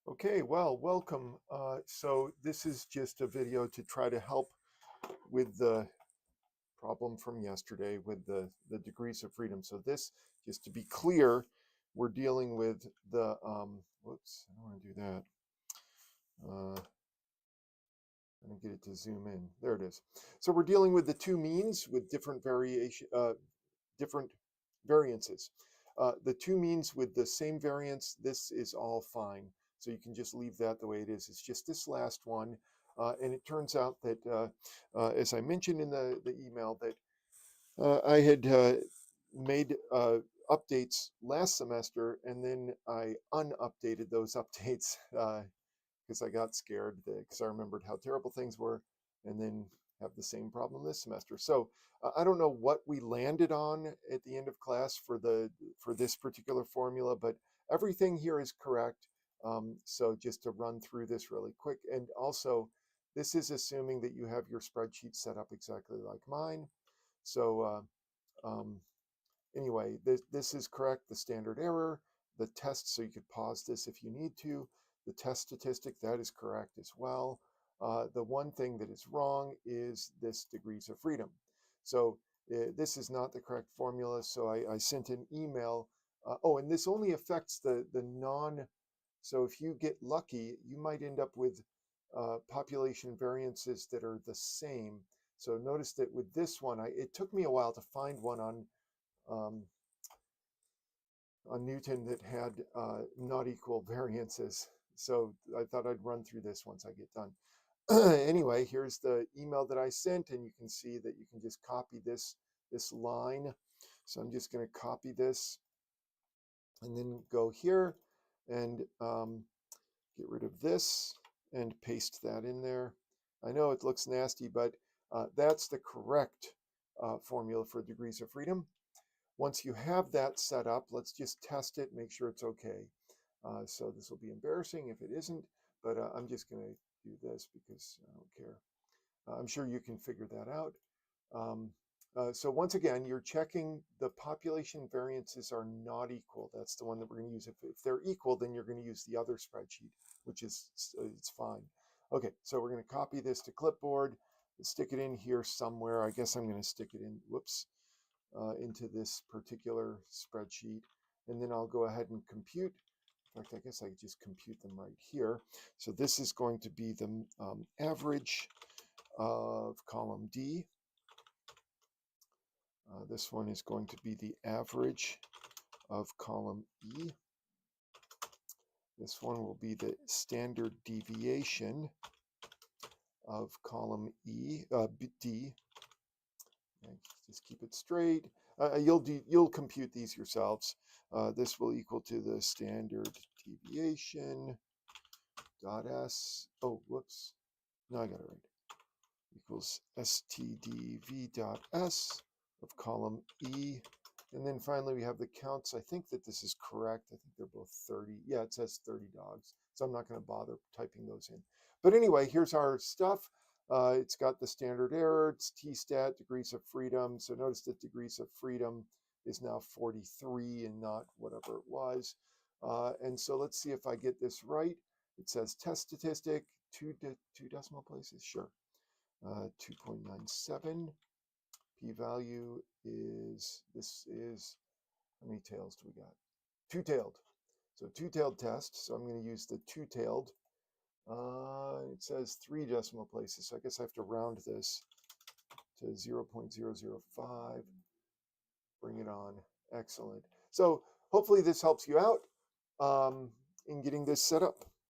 Okay, well, welcome. So this is just a video to try to help with the problem from yesterday with the degrees of freedom. So this, just to be clear, we're dealing with the, whoops, I don't want to do that. I'm going to get it to zoom in. There it is. So we're dealing with the two means with different different variances. The two means with the same variance, this is all fine. So you can just leave that the way it is. It's just this last one. And it turns out that, as I mentioned in the email, that I had made updates last semester, and then I unupdated those updates because I got scared because I remembered how terrible things were, and then have the same problem this semester. So I don't know what we landed on at the end of class for this particular formula, but everything here is correct. So just to run through this really quick, and also this is assuming that you have your spreadsheet set up exactly like mine. So anyway, this is correct. The standard error, the test, so you could pause this if you need to. The test statistic, that is correct as well. The one thing that is wrong is this degrees of freedom. So this is not the correct formula. So I sent an email. Oh, and this only affects the non. So if you get lucky, you might end up with population variances that are the same. So notice that with this one, it took me a while to find one um, on Newton that had not equal variances. So I thought I'd run through this once I get done. Anyway, here's the email that I sent, and you can see that you can just copy this line. So I'm just going to copy this and then go here and get rid of this and paste that in there. I know it looks nasty, but that's the correct formula for degrees of freedom. Once you have that set up, let's just test it, make sure it's okay. So this will be embarrassing if it isn't, but I'm just going to do this because I don't care. I'm sure you can figure that out. So once again, you're checking the population variances are not equal. That's the one that we're going to use. If they're equal, then you're going to use the other spreadsheet, which is it's fine. Okay, so we're going to copy this to clipboard, stick it in here somewhere. I guess I'm going to stick it in, whoops, into this particular spreadsheet, and then I'll go ahead and compute. In fact, I guess I could just compute them right here. So this is going to be the average of column D. This one is going to be the average of column E. This one will be the standard deviation of column D. Okay, just keep it straight. You'll compute these yourselves. This will equal to the standard deviation dot s. Oh, whoops. No, I got it right. Equals stdv dot s of column E. And then finally we have the counts. I think that this is correct. I think they're both 30. Yeah, it says 30 dogs. So I'm not going to bother typing those in. But anyway, here's our stuff. It's got the standard error. It's t-stat, degrees of freedom. So notice that degrees of freedom is now 43 and not whatever it was. And so let's see if I get this right. It says test statistic, two decimal places. Sure. 2.97. P-value is, how many tails do we got? Two-tailed. So two-tailed test. So I'm going to use the two-tailed. It says 3 decimal places. So I guess I have to round this to 0.005. Bring it on. Excellent. So hopefully this helps you out in getting this set up.